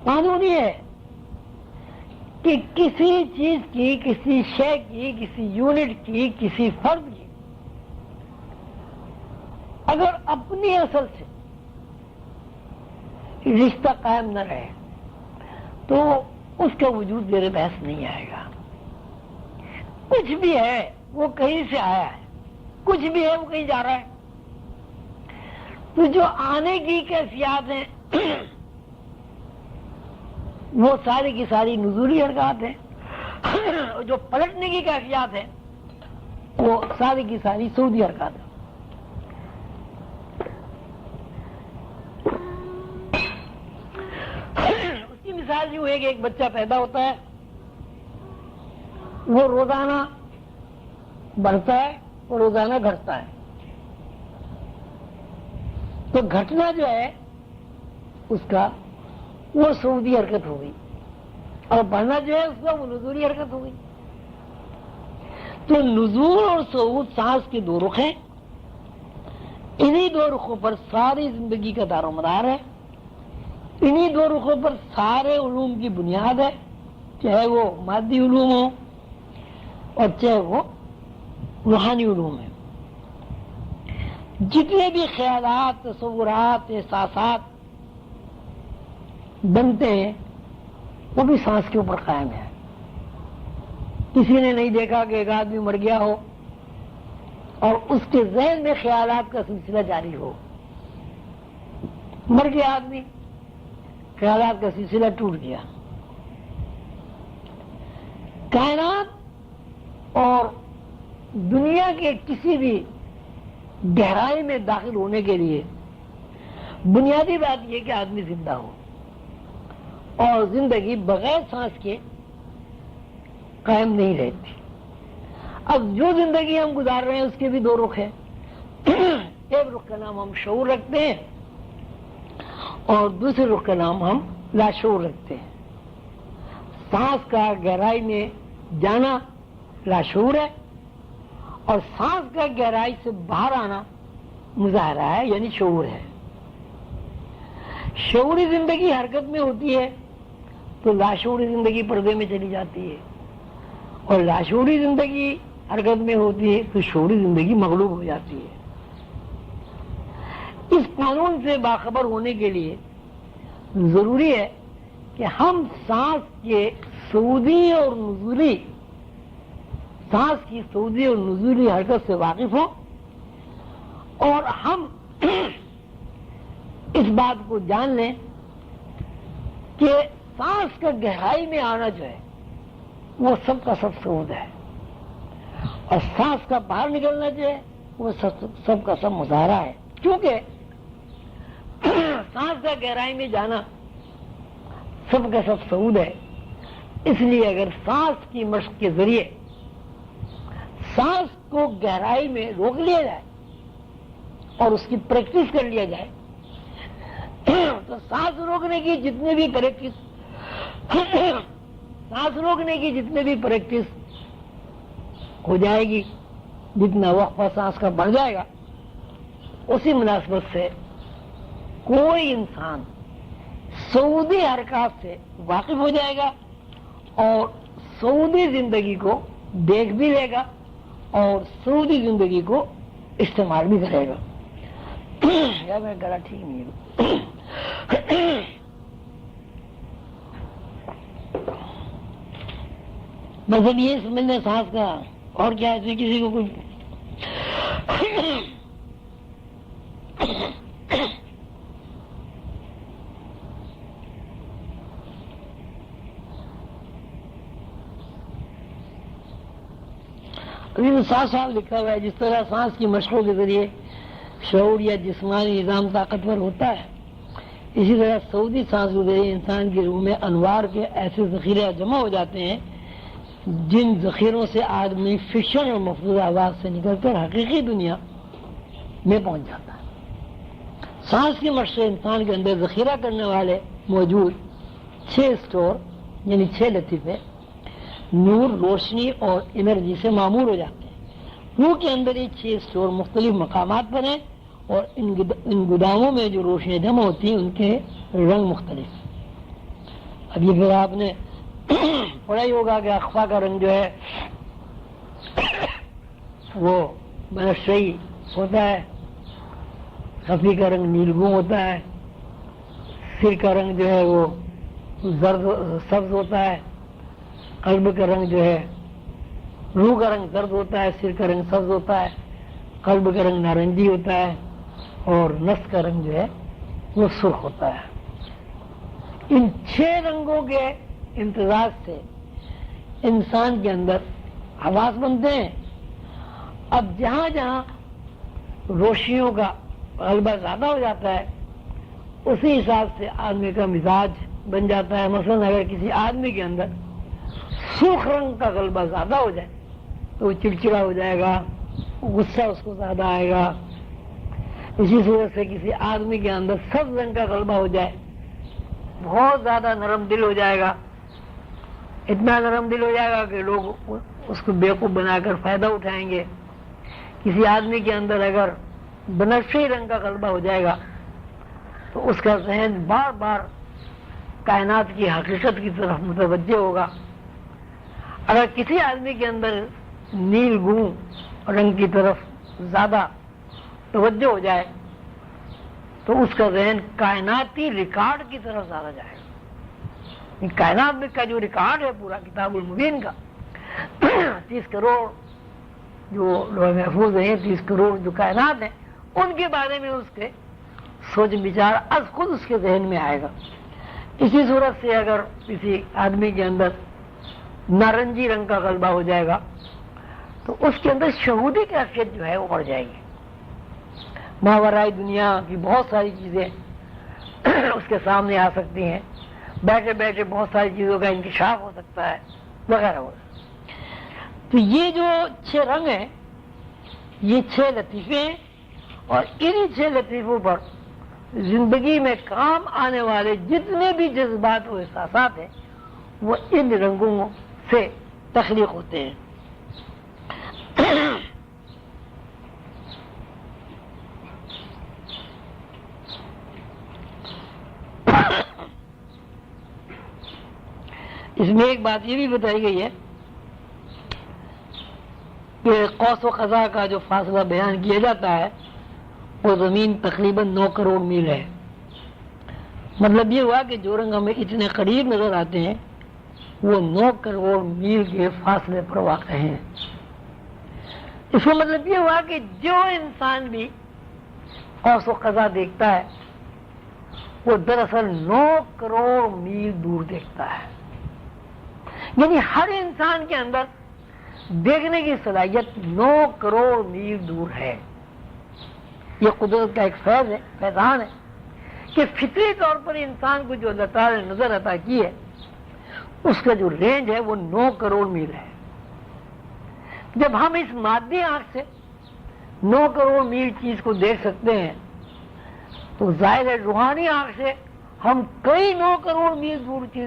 قانونی ہے کہ کسی چیز کی، کسی شے کی، کسی یونٹ کی، کسی فرد کی اگر اپنی اصل سے رشتہ قائم نہ رہے تو اس کا وجود زیر بحث نہیں آئے گا۔ کچھ بھی ہے وہ کہیں سے آیا ہے، کچھ بھی ہے وہ کہیں جا رہا ہے، تو جو آنے کی کیفیات ہیں وہ ساری کی ساری نزولی حرکات ہیں، اور جو پلٹنے کی کیفیات ہیں وہ ساری کی ساری صعودی حرکات ہیں۔ اس کی مثال یوں ہے کہ ایک بچہ پیدا ہوتا ہے، وہ روزانہ بڑھتا ہے اور روزانہ گھٹتا ہے، تو گھٹنا جو ہے اس کا وہ صعودی حرکت ہو گئی، اور بڑھنا جو ہے اس کا وہ نزولی حرکت ہو گئی۔ تو نزول اور صعود سانس کے دو رخ ہیں، انہی دو رخوں پر ساری زندگی کا دار و مدار ہے، انہی دو رخوں پر سارے علوم کی بنیاد ہے، چاہے وہ مادی علوم ہو اور چاہے وہ روحانی علوم ہے۔ جتنے بھی خیالات، تصورات، احساسات بنتے ہیں وہ بھی سانس کے اوپر قائم ہے۔ کسی نے نہیں دیکھا کہ ایک آدمی مر گیا ہو اور اس کے ذہن میں خیالات کا سلسلہ جاری ہو، مر گیا آدمی، خیالات کا سلسلہ ٹوٹ گیا۔ کائنات اور دنیا کے کسی بھی گہرائی میں داخل ہونے کے لیے بنیادی بات یہ کہ آدمی زندہ ہو، اور زندگی بغیر سانس کے قائم نہیں رہتی۔ اب جو زندگی ہم گزار رہے ہیں اس کے بھی دو رخ ہیں، ایک رخ کا نام ہم شعور رکھتے ہیں اور دوسرے رخ کا نام ہم لاشعور رکھتے ہیں۔ سانس کا گہرائی میں جانا لاشعور ہے، اور سانس کا گہرائی سے باہر آنا مظاہرہ ہے، یعنی شعور ہے۔ شعوری زندگی حرکت میں ہوتی ہے تو لاشعوری زندگی پردے میں چلی جاتی ہے، اور لاشعوری زندگی حرکت میں ہوتی ہے تو شعوری زندگی مغلوب ہو جاتی ہے۔ اس قانون سے باخبر ہونے کے لیے ضروری ہے کہ ہم سانس کے صعودی اور نزولی، سانس کی صعودی اور نزولی حرکت سے واقف ہوں، اور ہم اس بات کو جان لیں کہ سانس کا گہرائی میں آنا جو ہے وہ سب کا سب صعود ہے، اور سانس کا باہر نکلنا جو ہے وہ سب کا سب مظاہرہ ہے۔ کیونکہ سانس کا گہرائی میں جانا سب کا سب صعود ہے، اس لیے اگر سانس کی مشق کے ذریعے سانس کو گہرائی میں روک لیا جائے اور اس کی پریکٹس کر لیا جائے تو سانس روکنے کی جتنے بھی پریکٹس ہو جائے گی، جتنا وقفہ سانس کا بڑھ جائے گا، اسی مناسبت سے کوئی انسان صعودی حرکات سے واقف ہو جائے گا اور صعودی زندگی کو دیکھ بھی لے گا اور صعودی زندگی کو استعمال بھی کرے گا۔ یا میرا گلا ٹھیک نہیں ہے۔ بس اب یہ سمجھنا سانس کا، اور کیا ہے کسی کو کوئی ابھی تو صاف صاف لکھا ہوا ہے جس طرح سانس کی مشقوں کے ذریعے شعور یا جسمانی نظام طاقتور ہوتا ہے، اسی طرح صعودی سانس کے ذریعے انسان کی روح میں انوار کے ایسے ذخیرے جمع ہو جاتے ہیں جن ذخیروں سے آدمی فکشن اور مفروض آواز سے نکل کر حقیقی دنیا میں پہنچ جاتا ہے۔ سانس کی مشق سے انسان کے اندر ذخیرہ کرنے والے موجود 6 اسٹور یعنی 6 لطیفے نور، روشنی اور انرجی سے معمور ہو جاتے ہیں۔ روح کے اندر یہ 6 اسٹور مختلف مقامات پر ہیں، اور ان گوداموں میں جو روشنیاں جمع ہوتی ہیں ان کے رنگ مختلف۔ اب یہ پھر آپ نے پڑھا ہی ہوگا کہ اخفا کا رنگ جو ہے وہ بنفشی ہوتا ہے، خفی کا رنگ نیلگون ہوتا ہے، سر کا رنگ جو ہے وہ زرد سبز ہوتا ہے، قلب کا رنگ جو ہے روح کا رنگ زرد ہوتا ہے، سر کا رنگ سبز ہوتا ہے، قلب کا رنگ نارنجی ہوتا ہے، اور نس کا رنگ جو ہے وہ سرخ ہوتا ہے۔ ان 6 رنگوں کے امتزاج سے انسان کے اندر حواس بنتے ہیں۔ اب جہاں جہاں روشنیوں کا غلبہ زیادہ ہو جاتا ہے اسی حساب سے آدمی کا مزاج بن جاتا ہے۔ مثلا اگر کسی آدمی کے اندر سرخ رنگ کا غلبہ زیادہ ہو جائے تو وہ چڑچڑا ہو جائے گا، غصہ اس کو زیادہ آئے گا۔ اسی صورت سے کسی آدمی کے اندر سبز رنگ کا غلبہ ہو جائے بہت زیادہ نرم دل ہو جائے گا، اتنا نرم دل ہو جائے گا کہ لوگ اس کو بیوقوف بنا کر فائدہ اٹھائیں گے۔ کسی آدمی کے اندر اگر بنفشی رنگ کا غلبہ ہو جائے گا تو اس کا ذہن بار بار کائنات کی حقیقت کی طرف متوجہ ہوگا۔ اگر کسی آدمی کے اندر نیل گون رنگ کی طرف زیادہ توجہ ہو جائے تو اس کا ذہن کائناتی ریکارڈ کی طرف زیادہ جائے گا۔ کائنات میں کا جو ریکارڈ ہے پورا کتاب المبین کا 30 کروڑ جو لوح محفوظ ہیں، 30 کروڑ جو کائنات ہیں، ان کے بارے میں اس کے سوچ بچار از خود اس کے ذہن میں آئے گا۔ اسی صورت سے اگر کسی آدمی کے اندر نارنجی رنگ کا غلبہ ہو جائے گا تو اس کے اندر شہودی کیفیت جو ہے وہ بڑھ جائے گی۔ ماورائے دنیا کی بہت ساری چیزیں اس کے سامنے آ سکتی ہیں، بیٹھے بیٹھے بہت ساری چیزوں کا انکشاف ہو سکتا ہے وغیرہ وغیرہ۔ تو یہ جو 6 رنگ ہیں یہ 6 لطیفے ہیں، اور انہی 6 لطیفوں پر زندگی میں کام آنے والے جتنے بھی جذبات و احساسات ہیں وہ ان رنگوں سے تخلیق ہوتے ہیں۔ اس میں ایک بات یہ بھی بتائی گئی ہے کہ قوس و قزح کا جو فاصلہ بیان کیا جاتا ہے وہ زمین تقریباً 9 کروڑ میل ہے۔ مطلب یہ ہوا کہ جو رنگ ہمیں اتنے قریب نظر آتے ہیں وہ 9 کروڑ میل کے فاصلے پر واقع ہیں۔ اس کا مطلب یہ ہوا کہ جو انسان بھی قوس و قزح دیکھتا ہے وہ دراصل 9 کروڑ میل دور دیکھتا ہے۔ یعنی ہر انسان کے اندر دیکھنے کی صلاحیت 9 کروڑ میل دور ہے۔ یہ قدرت کا ایک فیض ہے، فیضان ہے کہ فطری طور پر انسان کو جو اللہ تعالی نے نظر عطا کی ہے اس کا جو رینج ہے وہ 9 کروڑ میل ہے۔ جب ہم اس مادی آنکھ سے 9 کروڑ میل چیز کو دیکھ سکتے ہیں تو ظاہر ہے روحانی آنکھ سے ہم کئی 9 کروڑ میل دور چیز